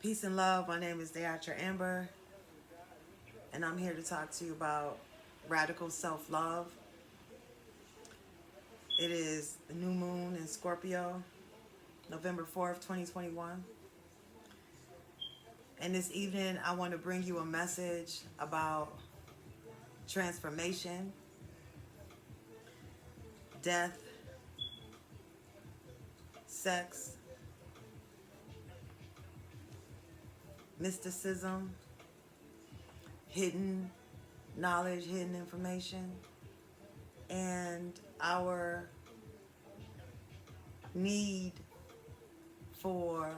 Peace and love. My name is Dr. Amber, and I'm here to talk to you about radical self-love. It is the new moon in Scorpio, November 4th, 2021. And this evening, I want to bring you a message about transformation, death, sex, mysticism, hidden knowledge, hidden information, and our need for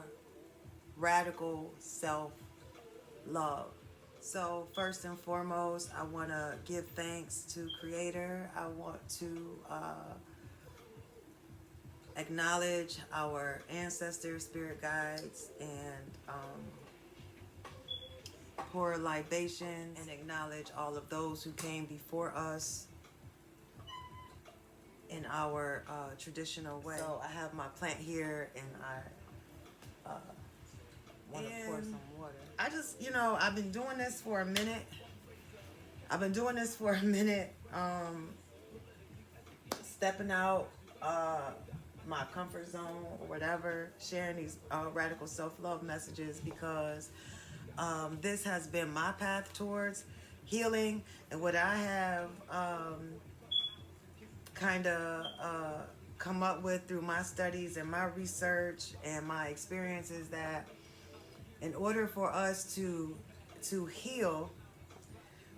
radical self-love. So first and foremost, I want to give thanks to Creator. I want to acknowledge our ancestors, spirit guides, and pour libation and acknowledge all of those who came before us in our traditional way. So I have my plant here, and I want to pour some water. I just, I've been doing this for a minute. Stepping out my comfort zone or whatever, sharing these radical self-love messages because this has been my path towards healing, and what I have kind of come up with through my studies and my research and my experiences, that in order for us to heal,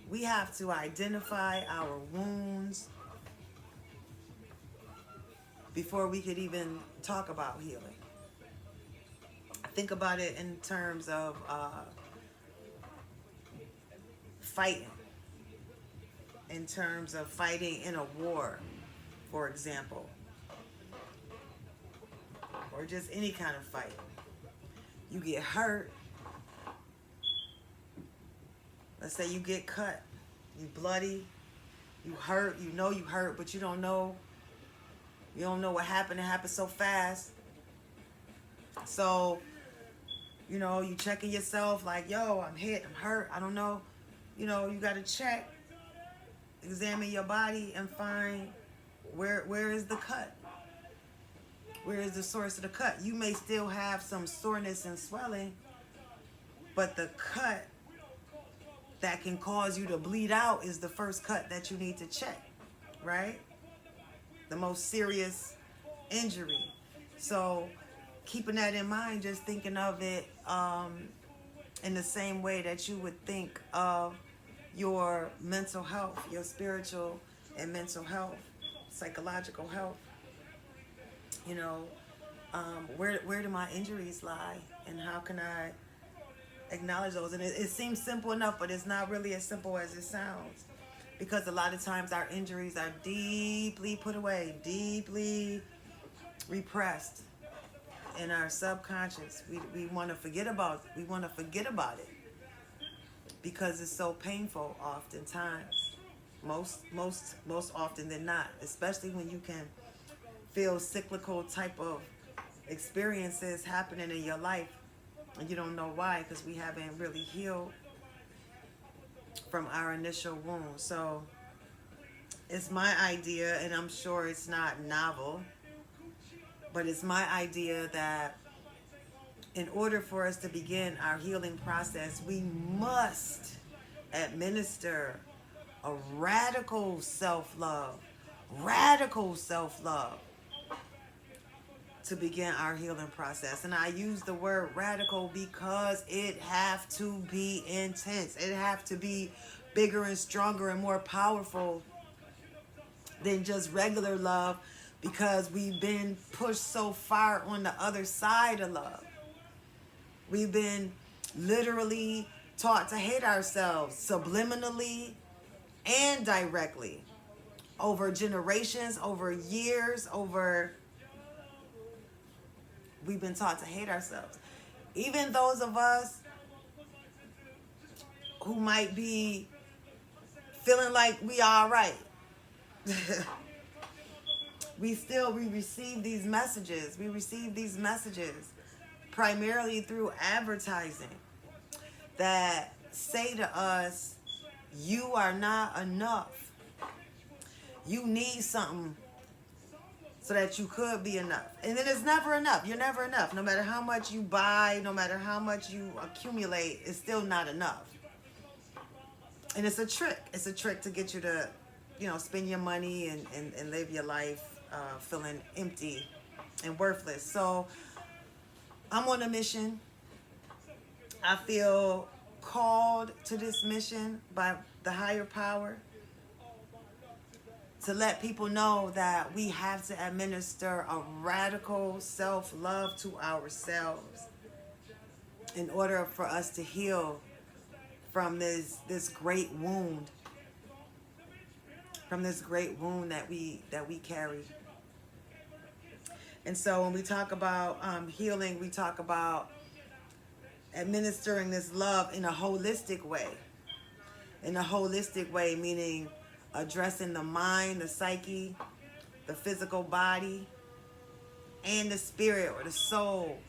we have to identify our wounds before we could even talk about healing. I think about it in terms of fighting, in terms of fighting in a war, for example, or just any kind of fight. You get hurt. Let's say you get cut, you bloody, you hurt, you hurt, but you don't know what happened. It happened so fast. So, you checking yourself like, yo, I'm hit, I'm hurt, I don't know. You got to check, examine your body and find where is the cut? Where is the source of the cut? You may still have some soreness and swelling, but the cut that can cause you to bleed out is the first cut that you need to check, right? The most serious injury. So keeping that in mind, just thinking of it in the same way that you would think of your mental health, your spiritual and mental health, psychological health. Where do my injuries lie, and how can I acknowledge those? And it seems simple enough, but it's not really as simple as it sounds, because a lot of times our injuries are deeply put away, deeply repressed in our subconscious. We want to forget about it because it's so painful oftentimes, most often than not, especially when you can feel cyclical type of experiences happening in your life and you don't know why, because we haven't really healed from our initial wound. So it's my idea, and I'm sure it's not novel, but it's my idea that in order for us to begin our healing process, we must administer a radical self-love to begin our healing process. And I use the word radical because it have to be intense. It have to be bigger and stronger and more powerful than just regular love, because we've been pushed so far on the other side of love. We've been literally taught to hate ourselves subliminally and directly over generations, over years, we've been taught to hate ourselves. Even those of us who might be feeling like we all right. we receive these messages. We receive these messages primarily through advertising that say to us, you are not enough. You need something so that you could be enough. And then it's never enough. You're never enough. No matter how much you buy, no matter how much you accumulate, it's still not enough. And it's a trick. It's a trick to get you to, spend your money and live your life feeling empty and worthless. So I'm on a mission. I feel called to this mission by the higher power to let people know that we have to administer a radical self-love to ourselves in order for us to heal from this great wound, that we carry. And so when we talk about healing, we talk about administering this love in a holistic way. In a holistic way, meaning addressing the mind, the psyche, the physical body, and the spirit or the soul,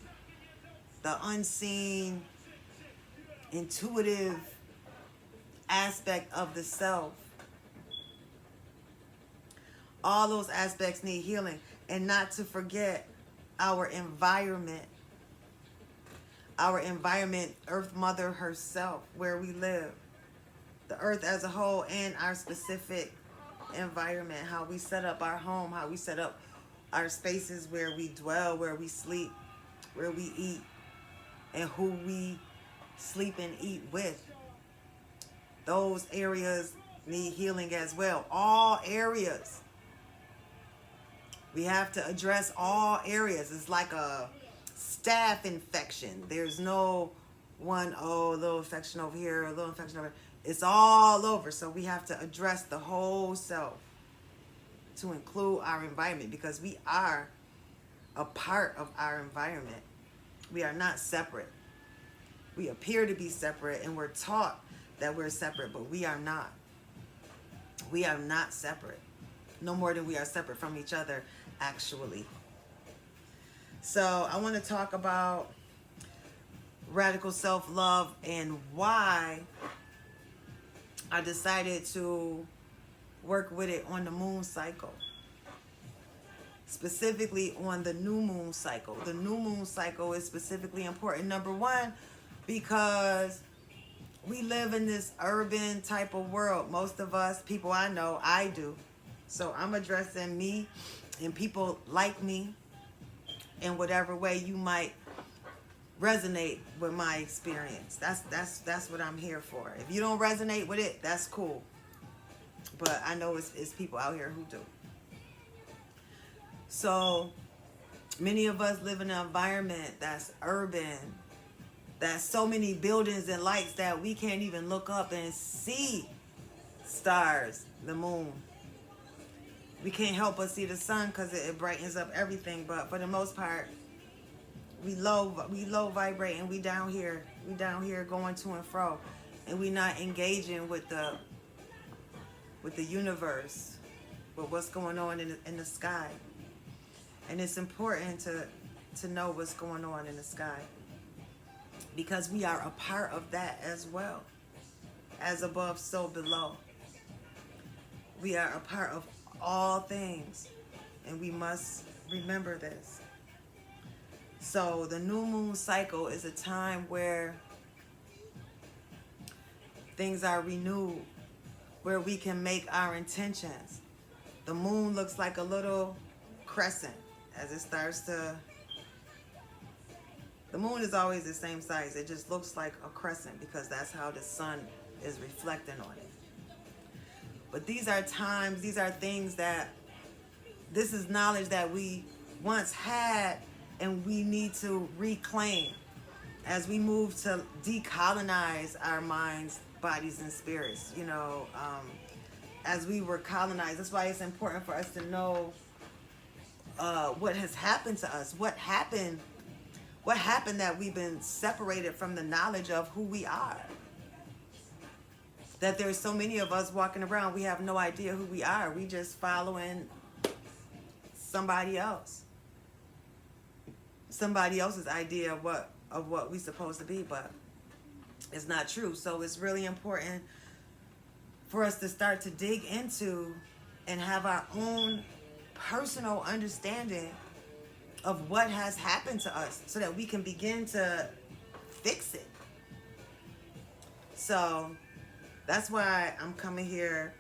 the unseen, intuitive aspect of the self. All those aspects need healing. And not to forget our environment. Our environment, Earth Mother herself, where we live. The earth as a whole and our specific environment. How we set up our home. How we set up our spaces where we dwell, where we sleep, where we eat. And who we sleep and eat with. Those areas need healing as well. All areas. We have to address all areas. It's like a staph infection. There's no one, a little infection over here, a little infection over here. It's all over. So we have to address the whole self to include our environment, because we are a part of our environment. We are not separate. We appear to be separate, and we're taught that we're separate, but we are not. We are not separate. No more than we are separate from each other, actually. So I want to talk about radical self-love and why I decided to work with it on the moon cycle. Specifically on the new moon cycle. The new moon cycle is specifically important. Number one, because we live in this urban type of world. Most of us, people I know, I do. So I'm addressing me and people like me in whatever way you might resonate with my experience. That's what I'm here for. If you don't resonate with it, that's cool. But I know it's people out here who do. So many of us live in an environment that's urban, that's so many buildings and lights that we can't even look up and see stars, the moon. We can't help but see the sun because it brightens up everything. But for the most part, we low vibrating. We down here going to and fro, and we not engaging with the universe, with what's going on in the sky. And it's important to know what's going on in the sky, because we are a part of that as well. As above, so below. We are a part of all things, and we must remember this. So the new moon cycle is a time where things are renewed, where we can make our intentions. The moon looks like a little crescent as it starts to... The moon is always the same size. It just looks like a crescent because that's how the sun is reflecting on it. But these are times, these are things that, this is knowledge that we once had and we need to reclaim. as we move to decolonize our minds, bodies, and spirits, as we were colonized. That's why it's important for us to know what has happened to us. What happened that we've been separated from the knowledge of who we are. That there's so many of us walking around, we have no idea who we are. We just following somebody else. Somebody else's idea of what we're supposed to be, but it's not true. So it's really important for us to start to dig into and have our own personal understanding of what has happened to us so that we can begin to fix it. So that's why I'm coming here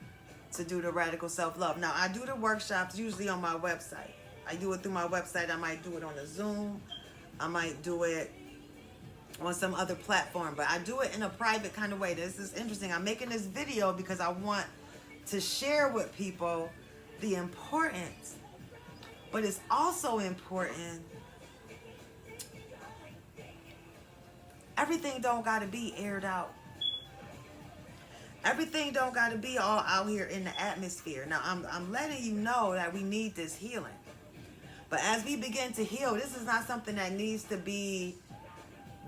to do the radical self-love. Now, I do the workshops usually on my website. I do it through my website. I might do it on a Zoom. I might do it on some other platform. But I do it in a private kind of way. This is interesting. I'm making this video because I want to share with people the importance. But it's also important. Everything don't got to be aired out. Everything don't got to be all out here in the atmosphere. Now, I'm letting you know that we need this healing. But as we begin to heal, this is not something that needs to be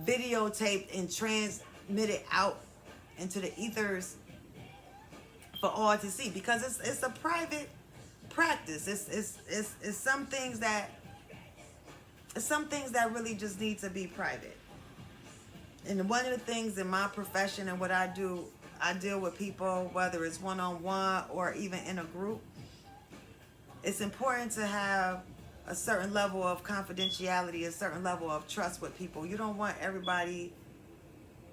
videotaped and transmitted out into the ethers for all to see. Because it's a private practice. It's some things that really just need to be private. And one of the things in my profession and what I do, I deal with people, whether it's one-on-one or even in a group. It's important to have a certain level of confidentiality, a certain level of trust with people. You don't want everybody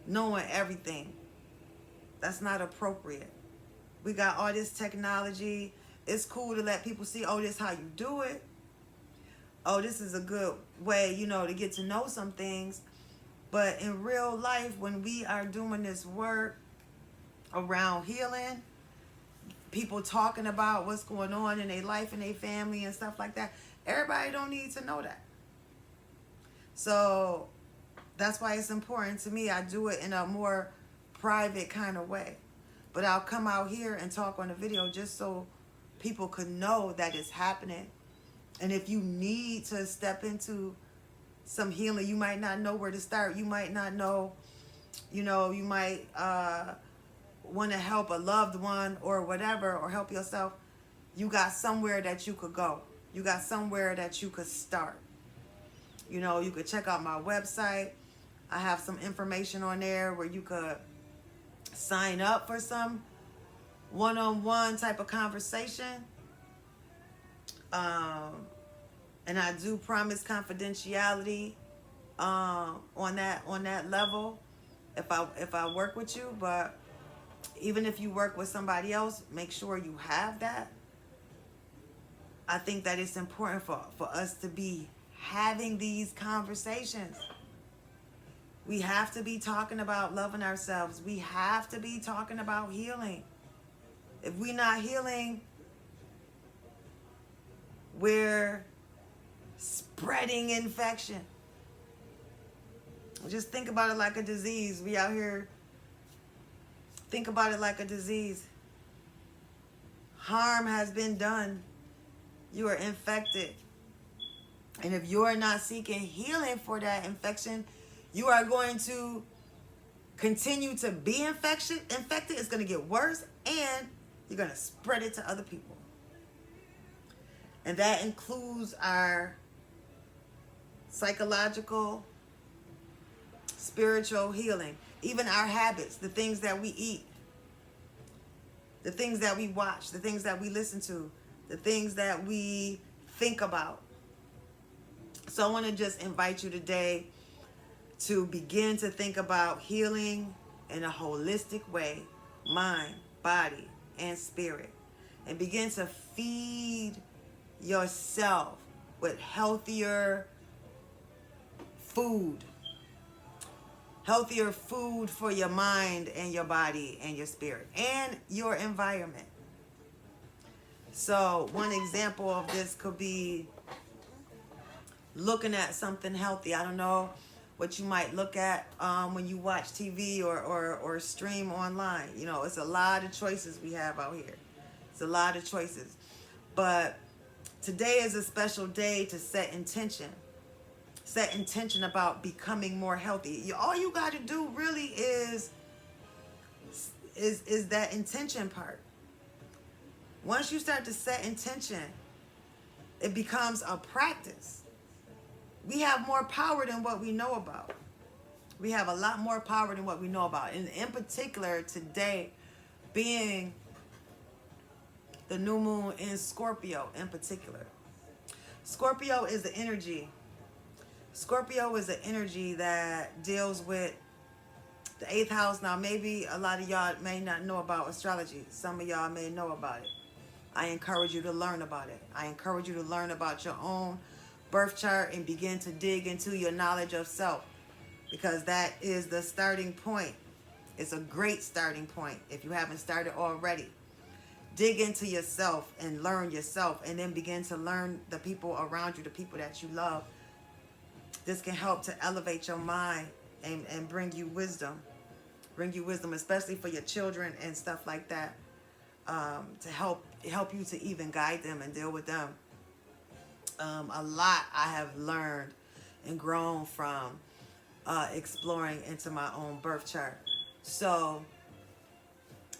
knowing everything. That's not appropriate. We got all this technology. It's cool to let people see, oh, this is how you do it. Oh, this is a good way, to get to know some things. But in real life, when we are doing this work around healing, people talking about what's going on in their life and their family and stuff like that, everybody don't need to know that. So that's why it's important to me. I do it in a more private kind of way. But I'll come out here and talk on the video just so people could know that it's happening. And if you need to step into some healing, you might not know where to start. You might not know, you might want to help a loved one or whatever, or help yourself. You got somewhere that you could go. You got somewhere that you could start. You could check out my website. I have some information on there where you could sign up for some one-on-one type of conversation. And I do promise confidentiality on that level if I work with you. But even if you work with somebody else, make sure you have that. I think that it's important for us to be having these conversations. We have to be talking about loving ourselves. We have to be talking about healing. If we're not healing, we're spreading infection. Just think about it like a disease. We out here, think about it like a disease. Harm has been done. You are infected. And if you're not seeking healing for that infection, you are going to continue to be infected. It's going to get worse, and you're going to spread it to other people. And that includes our psychological, spiritual healing, even our habits, the things that we eat, the things that we watch, the things that we listen to, the things that we think about. So I want to just invite you today to begin to think about healing in a holistic way, mind, body, and spirit, and begin to feed yourself with healthier food for your mind and your body and your spirit and your environment. So one example of this could be looking at something healthy. I don't know what you might look at when you watch TV or stream online. You know, it's a lot of choices we have out here. It's a lot of choices. But today is a special day to set intention. Set intention about becoming more healthy. All you got to do really is that intention part. Once you start to set intention, it becomes a practice. We have more power than what we know about. We have a lot more power than what we know about. And in particular, today being the new moon in Scorpio in particular. Scorpio is the energy. Scorpio is the energy that deals with the 8th house. Now, maybe a lot of y'all may not know about astrology. Some of y'all may know about it. I encourage you to learn about it. I encourage you to learn about your own birth chart and begin to dig into your knowledge of self, because that is the starting point. It's a great starting point if you haven't started already. Dig into yourself and learn yourself, and then begin to learn the people around you, the people that you love. This can help to elevate your mind and bring you wisdom. Bring you wisdom, especially for your children and stuff like that, to help you to even guide them and deal with them. A lot I have learned and grown from exploring into my own birth chart. So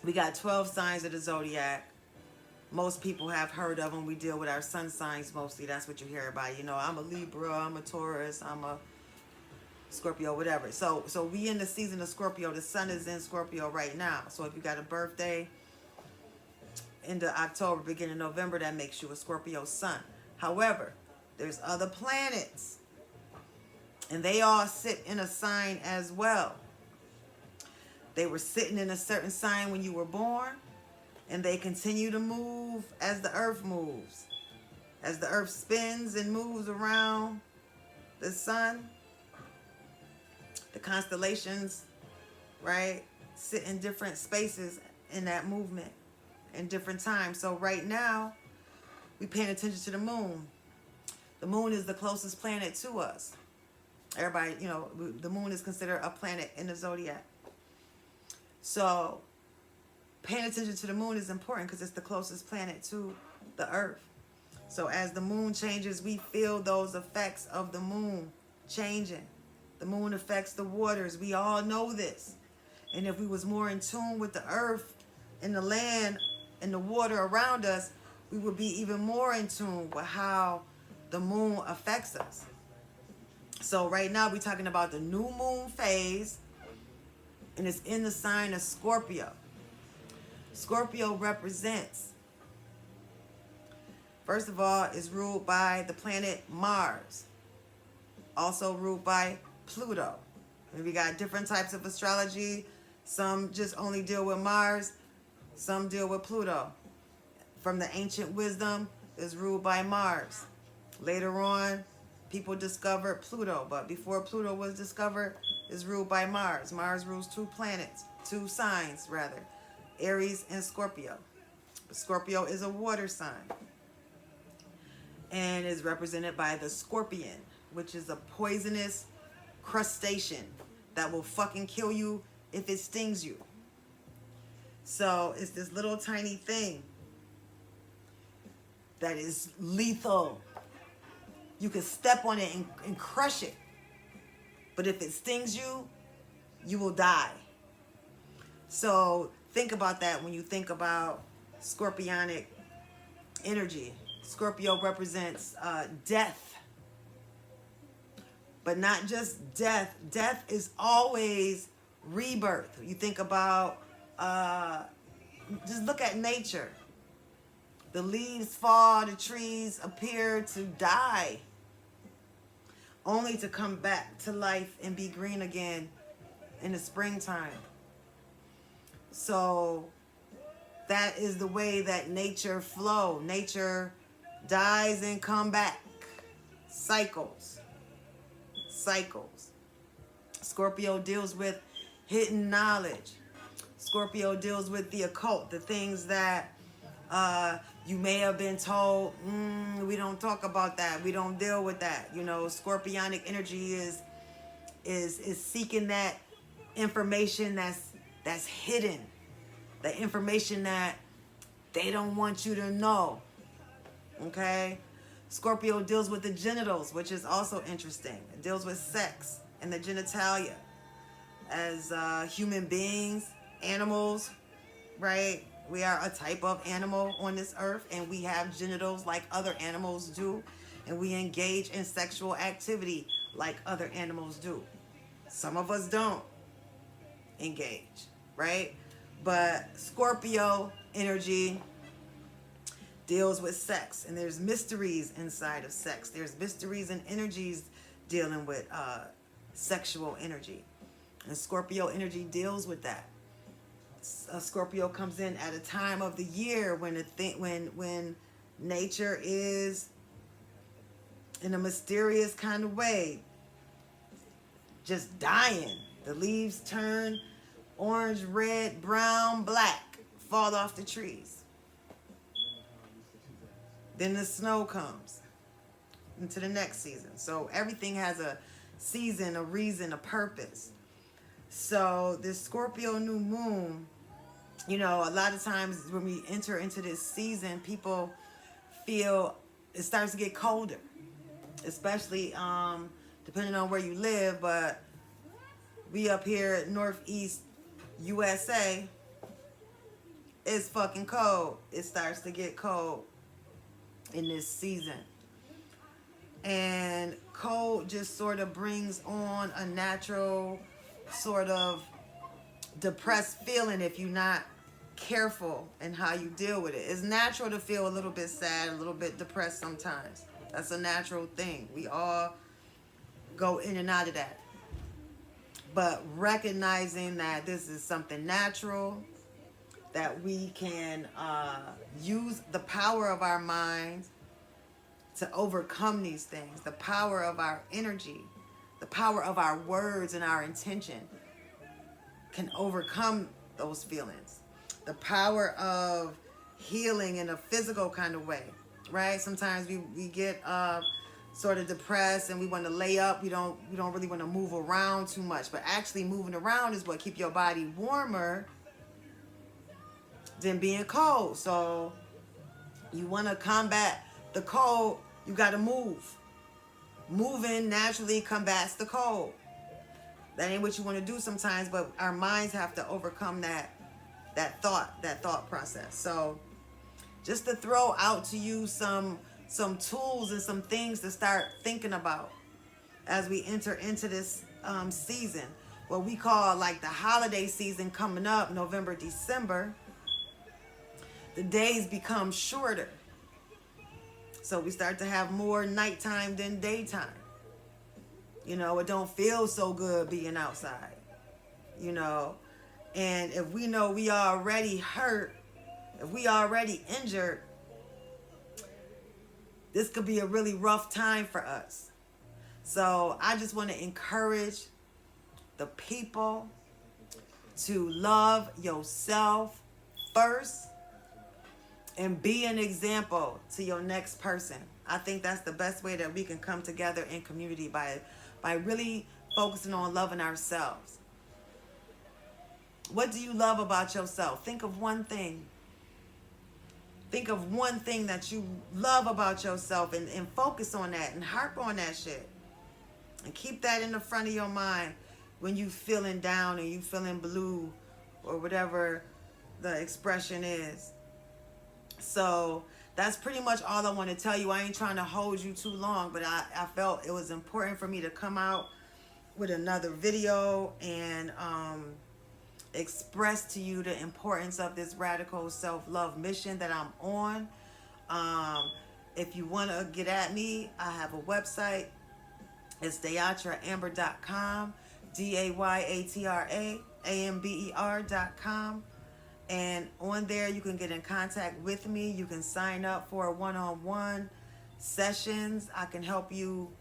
we got 12 signs of the zodiac. Most people have heard of them. We deal with our sun signs mostly. That's what you hear about. You know, I'm a Libra, I'm a Taurus, I'm a Scorpio, whatever. So we in the season of Scorpio. The sun is in Scorpio right now. So if you got a birthday into October, beginning November, that makes you a Scorpio sun. However, there's other planets, and they all sit in a sign as well. They were sitting in a certain sign when you were born, and they continue to move as the earth moves. As the earth spins and moves around the sun, the constellations, right, sit in different spaces in that movement in different times. So right now, we're paying attention to the moon. The moon is the closest planet to us. Everybody, you know, the moon is considered a planet in the zodiac. So paying attention to the moon is important because it's the closest planet to the earth. So as the moon changes, we feel those effects of the moon changing. The moon affects the waters. We all know this. And if we was more in tune with the earth and the land and the water around us, we would be even more in tune with how the moon affects us. So right now we're talking about the new moon phase, and it's in the sign of Scorpio. Scorpio represents, first of all, is ruled by the planet Mars, also ruled by Pluto. And we got different types of astrology. Some just only deal with Mars, some deal with Pluto. From the ancient wisdom, is ruled by Mars. Later on, people discovered Pluto, but before Pluto was discovered, is ruled by Mars. Mars rules two planets, two signs rather, Aries and Scorpio. Scorpio is a water sign and is represented by the scorpion, which is a poisonous crustacean that will fucking kill you if it stings you. So it's this little tiny thing that is lethal. You can step on it and crush it. But if it stings you, you will die. So think about that when you think about scorpionic energy. Scorpio represents death. But not just death. Death is always rebirth. You think about, just look at nature. The leaves fall, the trees appear to die, only to come back to life and be green again in the springtime. So that is the way that nature flows. Nature dies and come back. Cycles. Scorpio deals with hidden knowledge. Scorpio deals with the occult, the things that you may have been told, we don't talk about that. We don't deal with that. You know, scorpionic energy is is seeking that information that's hidden, the information that they don't want you to know. Okay? Scorpio deals with the genitals, which is also interesting. It deals with sex and the genitalia. As human beings, animals, right? We are a type of animal on this earth, and we have genitals like other animals do, and we engage in sexual activity like other animals do. Some of us don't engage, right? But Scorpio energy deals with sex, and there's mysteries inside of sex. There's mysteries and energies dealing with sexual energy, and Scorpio energy deals with that. Scorpio comes in at a time of the year when nature is in a mysterious kind of way just dying. The leaves turn orange, red, brown, black, fall off the trees. Then the snow comes into the next season. So everything has a season, a reason, a purpose. So this Scorpio New Moon, you know, a lot of times when we enter into this season, people feel it starts to get colder, especially depending on where you live. But we up here at Northeast USA, it's fucking cold. It starts to get cold in this season. And cold just sort of brings on a natural sort of depressed feeling if you're not careful in how you deal with it. It's natural to feel a little bit sad, a little bit depressed sometimes. That's a natural thing. We all go in and out of that. But recognizing that this is something natural, that we can use the power of our minds to overcome these things, the power of our energy, the power of our words and our intention can overcome those feelings. The power of healing in a physical kind of way, right? Sometimes we get sort of depressed and we want to lay up. We don't really want to move around too much, but actually moving around is what keeps your body warmer than being cold. So you want to combat the cold, you got to move. Moving naturally combats the cold. That ain't what you want to do sometimes, but our minds have to overcome that thought process. So just to throw out to you some tools and some things to start thinking about as we enter into this season, what we call like the holiday season coming up, November, December. The days become shorter. So we start to have more nighttime than daytime. You know, it don't feel so good being outside, you know. And if we know we already hurt, if we already injured, this could be a really rough time for us. So I just want to encourage the people to love yourself first and be an example to your next person. I think that's the best way that we can come together in community, by really focusing on loving ourselves. What do you love about yourself? Think of one thing. Think of one thing that you love about yourself and focus on that and harp on that shit. And keep that in the front of your mind when you feeling down and you feeling blue or whatever the expression is. So that's pretty much all I want to tell you. I ain't trying to hold you too long, but I felt it was important for me to come out with another video and express to you the importance of this radical self-love mission that I'm on. If you want to get at me, I have a website. It's dayatraamber.com, DAYATRAAMBER.com. And on there, you can get in contact with me. You can sign up for one-on-one sessions. I can help you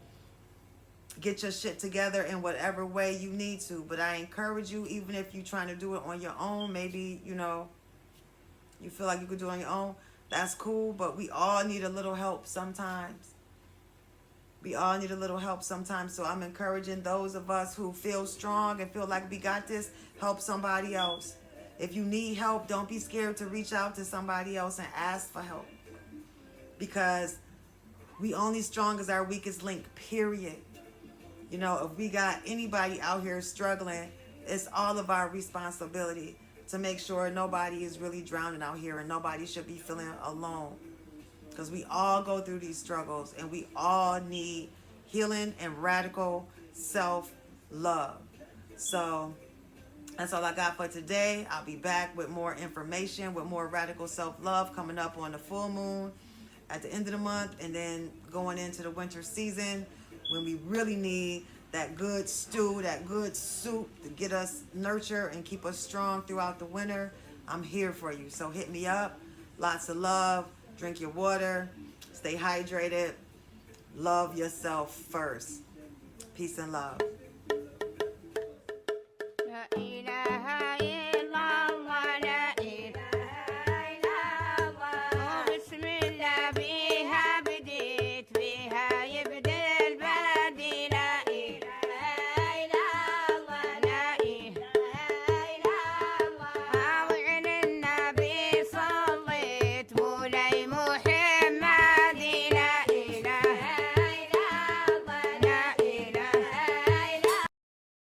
get your shit together in whatever way you need to. But I encourage you, even if you're trying to do it on your own, maybe, you know, you feel like you could do it on your own, that's cool. But we all need a little help sometimes. We all need a little help sometimes. So I'm encouraging those of us who feel strong and feel like we got this, help somebody else. If you need help, don't be scared to reach out to somebody else and ask for help. Because we only strong as our weakest link, period. You know, if we got anybody out here struggling, it's all of our responsibility to make sure nobody is really drowning out here and nobody should be feeling alone. Because we all go through these struggles and we all need healing and radical self-love. So that's all I got for today. I'll be back with more information, with more radical self-love coming up on the full moon at the end of the month, and then going into the winter season when we really need that good stew, that good soup to get us nurtured and keep us strong throughout the winter. I'm here for you. So hit me up. Lots of love. Drink your water. Stay hydrated. Love yourself first. Peace and love.